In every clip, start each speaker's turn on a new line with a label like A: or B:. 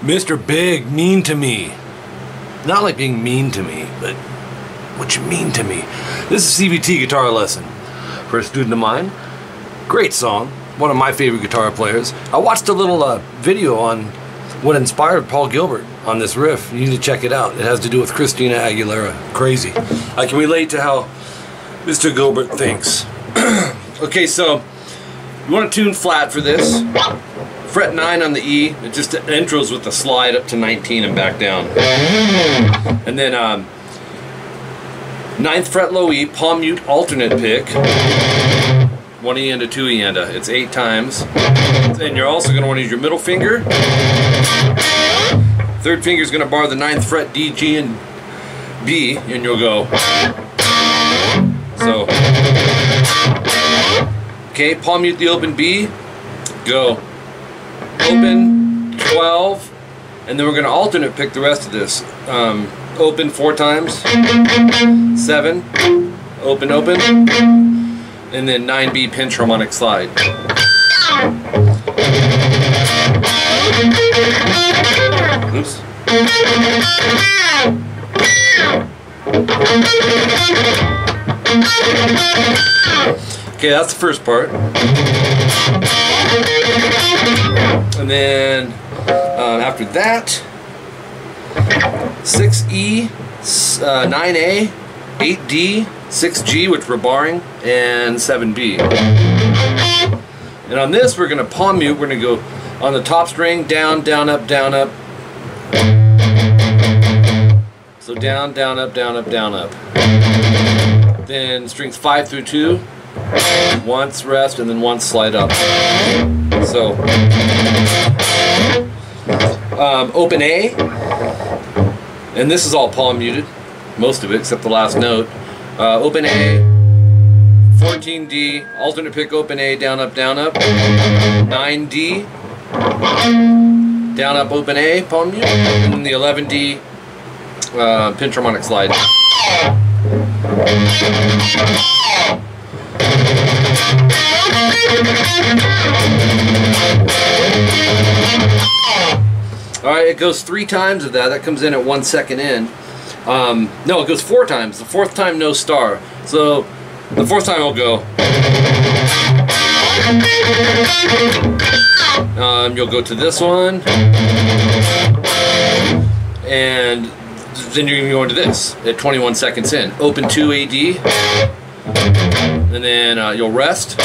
A: Mr. Big, mean to me. Not like being mean to me, but what you mean to me. This is CVT Guitar Lesson for a student of mine. Great song, one of my favorite guitar players. I watched a little video on what inspired Paul Gilbert on this riff. You need to check it out. It has to do with Christina Aguilera. Crazy. I can relate to how Mr. Gilbert thinks. Okay, so you want to tune flat for this. Fret 9 on the E. It just intros with the slide up to 19 and back down. And then 9th fret low E, palm mute alternate pick. 1 E and a 2 E and a. It's 8 times. And you're also going to want to use your middle finger. 3rd finger is going to bar the 9th fret D, G, and B, and you'll go. So, okay, palm mute the open B. Go. Open 12, and then we're going to alternate pick the rest of this. Open 4 times, 7, open, open, and then 9B pinch harmonic slide. Oops. Okay, that's the first part. And then after that, 6E, 9A, 8D, 6G, which we're barring, and 7B. And on this, we're going to palm mute. We're going to go on the top string, down, down, up, down, up. So down, down, up, down, up, down, up. Then strings 5 through 2. Once rest, and then once slide up. So open A, and this is all palm muted, most of it except the last note. Open A, 14D, alternate pick open A, down up, 9D, down up open A, palm mute, and then the 11D pinch harmonic slide. Alright, it goes 3 times of that. That comes in at 1 second in. No, it goes 4 times. The 4th time, no star. So, the 4th time will go. You'll go to this one. And then you're going to go into this at 21 seconds in. Open 2 AD. And then you'll rest.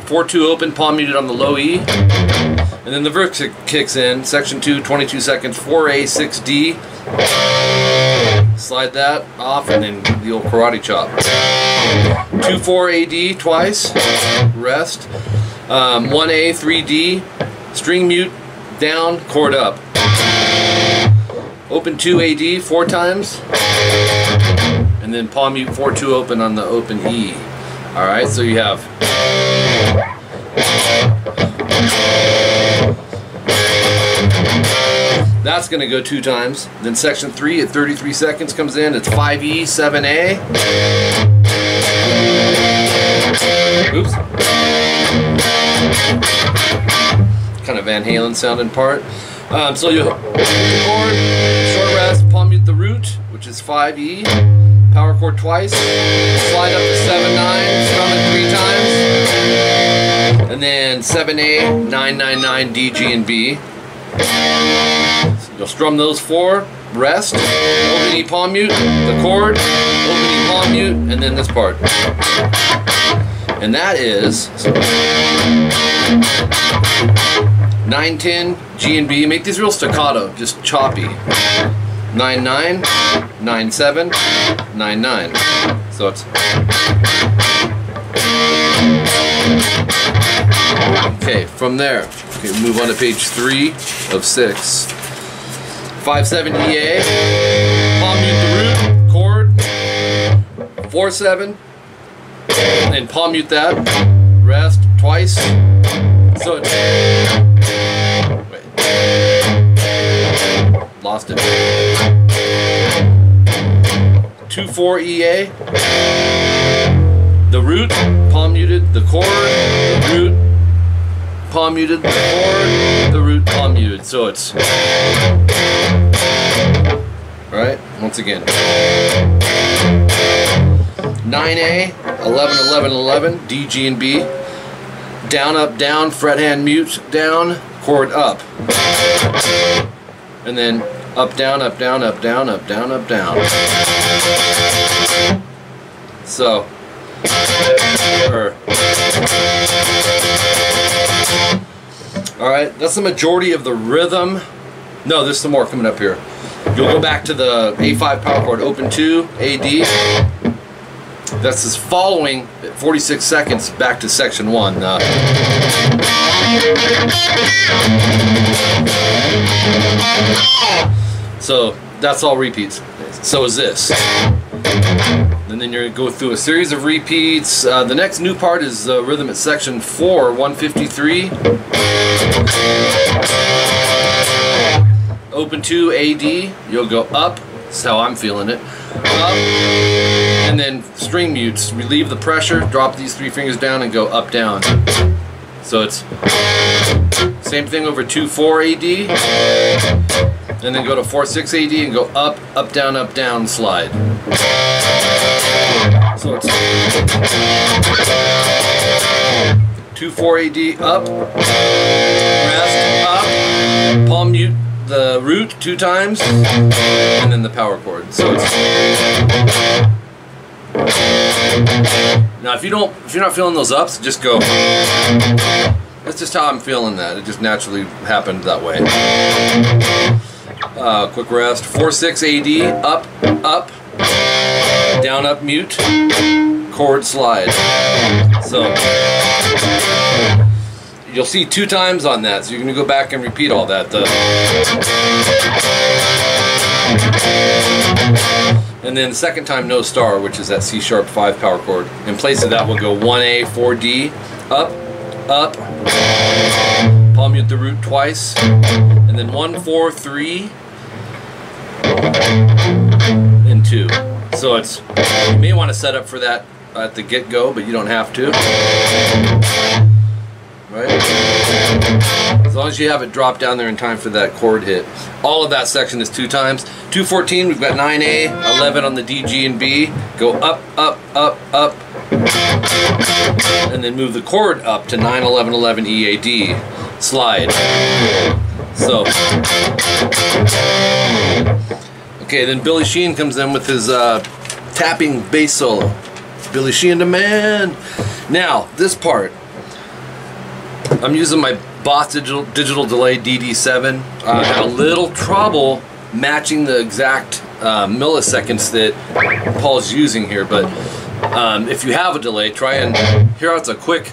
A: 4-2 open, palm muted on the low E. And then the verse kicks in. Section 2, 22 seconds, 4A, 6D. Slide that off, and then the old karate chop. 2-4 AD twice. Rest. 1A, 3D. String mute, down, chord up. Open 2 AD 4 times. And then palm mute 4-2 open on the open E. Alright, so you have that's going to go 2 times. Then section 3 at 33 seconds comes in. It's 5E, 7A. Oops. Kind of Van Halen sounding part. So you'll chord, short rest, palm mute the root, which is 5E. Power chord twice, slide up to 7-9, strum it 3 times, and then 7A, 9-9-9, D, G, and B. So you'll strum those 4, rest, open E palm mute, the chord, open E palm mute, and then this part. And that is 9-10, G and B. Make these real staccato, just choppy. 9-9, 9-7, 9-9. So it's okay. From there, okay, move on to page 3 of 6. 5-7 EA, palm mute the root, chord. 4/7, and palm mute that, rest twice. So it's, wait, lost it. 2/4 EA, the root, palm muted, the chord, the root, palm muted, the chord, the root, palm muted. So it's, right, once again. 9A, 11, 11, 11, D, G, and B. Down, up, down, fret hand mute, down, chord up. And then up, down, up, down, up, down, up, down, up, down. So, alright, that's the majority of the rhythm. No, there's some more coming up here. You'll go back to the A5 power chord, open 2, A, D. That's just following 46 seconds back to section 1. So that's all repeats. So is this. And then you're going to go through a series of repeats. The next new part is rhythm at section 4, 153. Open 2, A, D. You'll go up. That's how I'm feeling it. Up. And then string mutes. Relieve the pressure. Drop these 3 fingers down and go up, down. So it's same thing over 2/4 AD. And then go to 4/6 AD and go up, up, down, slide. So it's 2/4 AD, up, rest, up, palm mute the root 2 times, and then the power chord. So it's, now if you're not feeling those ups, just go. That's just how I'm feeling that. It just naturally happened that way. Quick rest. 4/6 AD, up, up, down, up, mute, chord, slide. So you'll see 2 times on that, so you're going to go back and repeat all that. And then the second time, no star, which is that C-sharp 5 power chord. In place of that, we'll go 1A, 4D, up, up, palm mute the root twice, and then 1, 4, 3, and 2. So it's, you may want to set up for that at the get-go, but you don't have to. Right? As long as you have it drop down there in time for that chord hit. All of that section is 2 times. 2/14, we've got 9A, 11 on the D, G, and B. Go up, up, up, up. And then move the chord up to 9, 11, 11, E, A, D. Slide. So. Okay, then Billy Sheehan comes in with his tapping bass solo. Billy Sheehan the man. Now, this part. I'm using my Boss digital delay DD7. I had a little trouble matching the exact milliseconds that Paul's using here, but if you have a delay, try and hear how it's a quick.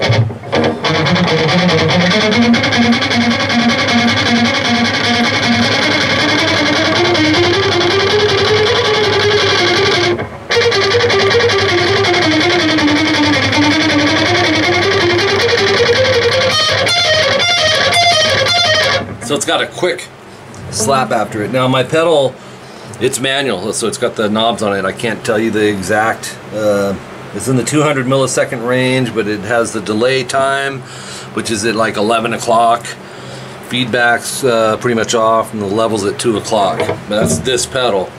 A: So it's got a quick slap after it. Now my pedal, it's manual, so it's got the knobs on it. I can't tell you the exact, it's in the 200 millisecond range, but it has the delay time, which is at like 11 o'clock. Feedback's pretty much off, and the level's at 2 o'clock. That's this pedal.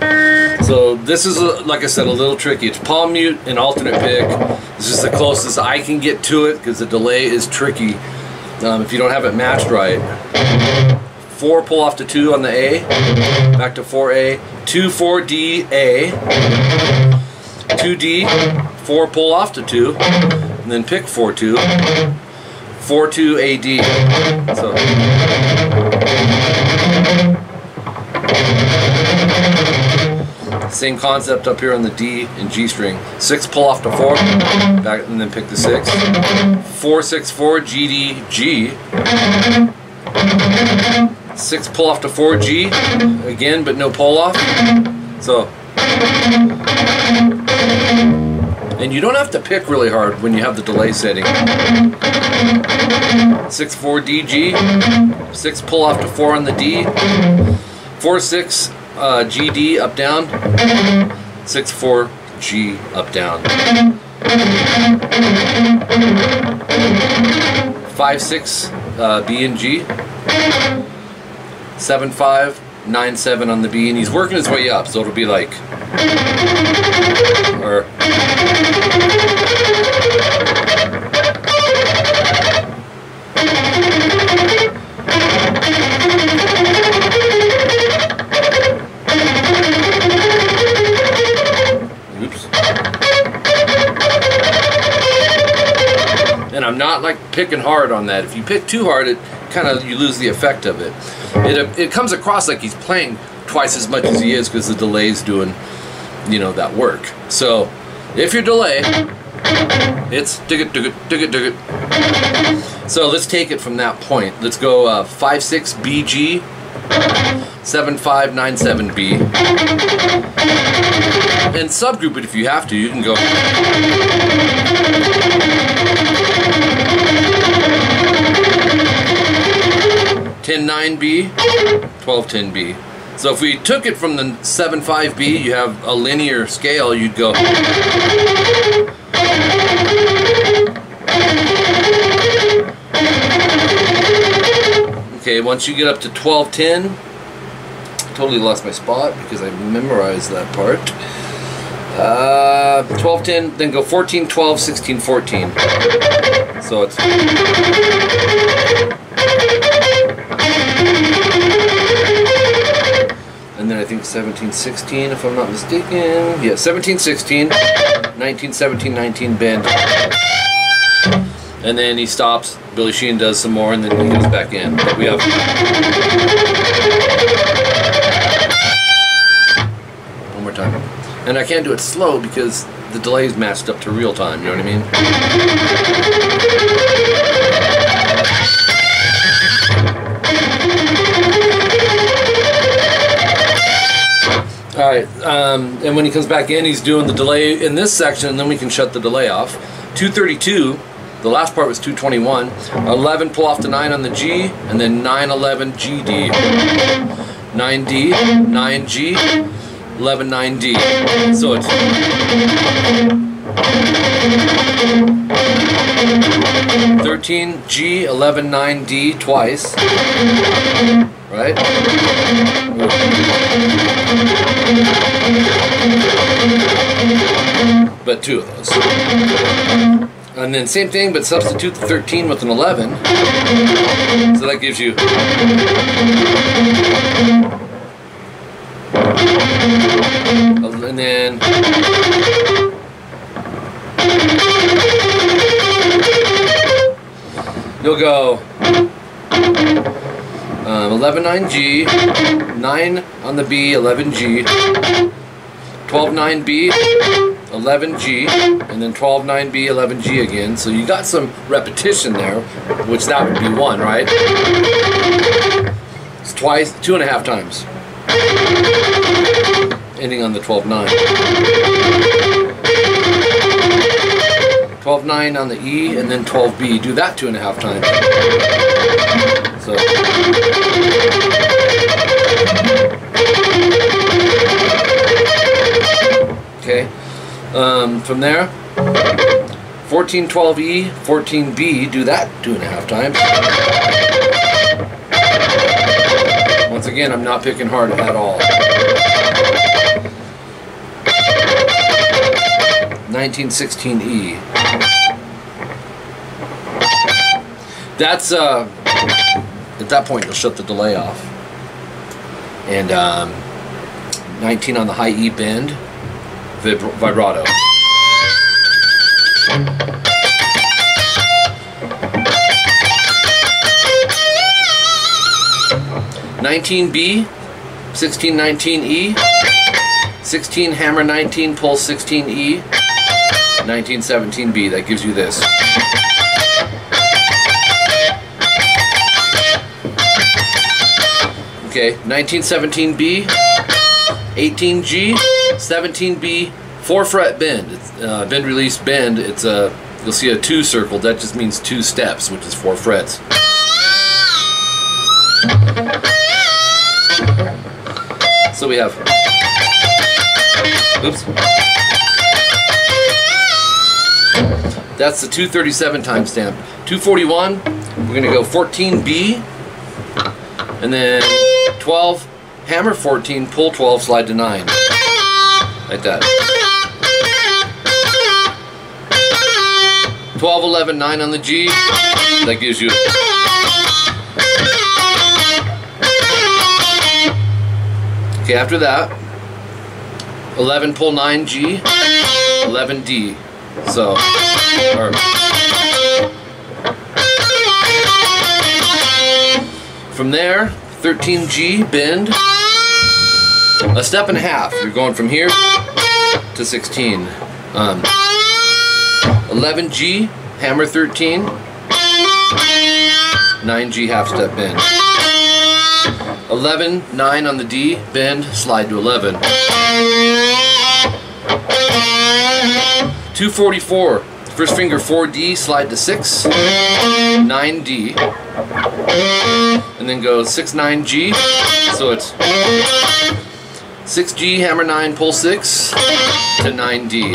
A: So this is, like I said, a little tricky. It's palm mute and alternate pick. This is the closest I can get to it because the delay is tricky if you don't have it matched right. 4 pull off to 2 on the A, back to 4A, 2, 4, D, A, 2, D, 4 pull off to 2, and then pick 4, 2, 4, 2, A, D. So. Same concept up here on the D and G string. 6 pull off to 4, back, and then pick the 6. 4, 6, 4, G, D, G. 6 pull off to 4 G again, but no pull off. So And you don't have to pick really hard when you have the delay setting. 6/4 D G, 6 pull off to 4 on the D, 4/6 G D up down, 6/4 G up down, 5/6 B and G, 7/5 9/7 on the B, and he's working his way up, so it'll be like, or oops. And I'm not like picking hard on that. If you pick too hard, it kind of, you lose the effect of it. It comes across like he's playing twice as much as he is because the delay's doing, you know, that work. So if you're delay, it's dig it, dig it, dig it, dig it. So let's take it from that point. Let's go 5/6 BG, 7/5 9/7 B, and subgroup it if you have to. You can go 10/9 B, 12/10 B. So if we took it from the 7/5 B, you have a linear scale, you'd go. Okay, once you get up to 12/10, totally lost my spot because I memorized that part. 12/10, then go 14/12, 16/14. So it's. And then I think 17/16, if I'm not mistaken. Yeah, 17/16, 19/17, 19 bend. And then he stops, Billy Sheehan does some more, and then he goes back in. But we have. One more time. And I can't do it slow because the delay is matched up to real time, you know what I mean? Alright, and when he comes back in, he's doing the delay in this section, and then we can shut the delay off. 232, the last part was 221. 11 pull off to 9 on the G, and then 9/11 GD. 9D, 9G, 11 9D. So it's 13G, 11 9D twice. Right? But 2 of those. And then same thing, but substitute the 13 with an 11. So that gives you. And then. You'll go 11 9G, 9 on the B, 11G, 12 9B, 11G, and then 12 9B, 11G again. So you got some repetition there, which that would be 1, right? It's twice, 2.5 times, ending on the 12 9. 12 9 on the E, and then 12B. Do that 2.5 times. So. Okay. From there, 14 12E, 14B. Do that 2.5 times. Once again, I'm not picking hard at all. 1916E. That's at that point you'll shut the delay off. And 19 on the high E bend, vibrato. (19B), 16 19E, 16 hammer 19 pulse 16E, 19 17B. That gives you this. Okay, 19 17B, 18G, 17B, 4 fret bend. It's, bend release bend. It's a, you'll see a 2 circled. That just means 2 steps, which is 4 frets. So we have, oops, that's the 237 timestamp. 241, we're going to go 14B, and then 12, hammer 14, pull 12, slide to 9, like that. 12, 11, 9 on the G, that gives you, okay, after that, 11, pull 9 G, 11 D, so, or, from there, 13 G, bend, a step and a half, you're going from here to 16, 11 G, hammer 13, 9 G, half step bend. 11, 9 on the D, bend, slide to 11. 244, first finger 4D, slide to 6, 9D, and then go 6, 9 G, so it's 6 G, hammer 9, pull 6, to 9 D.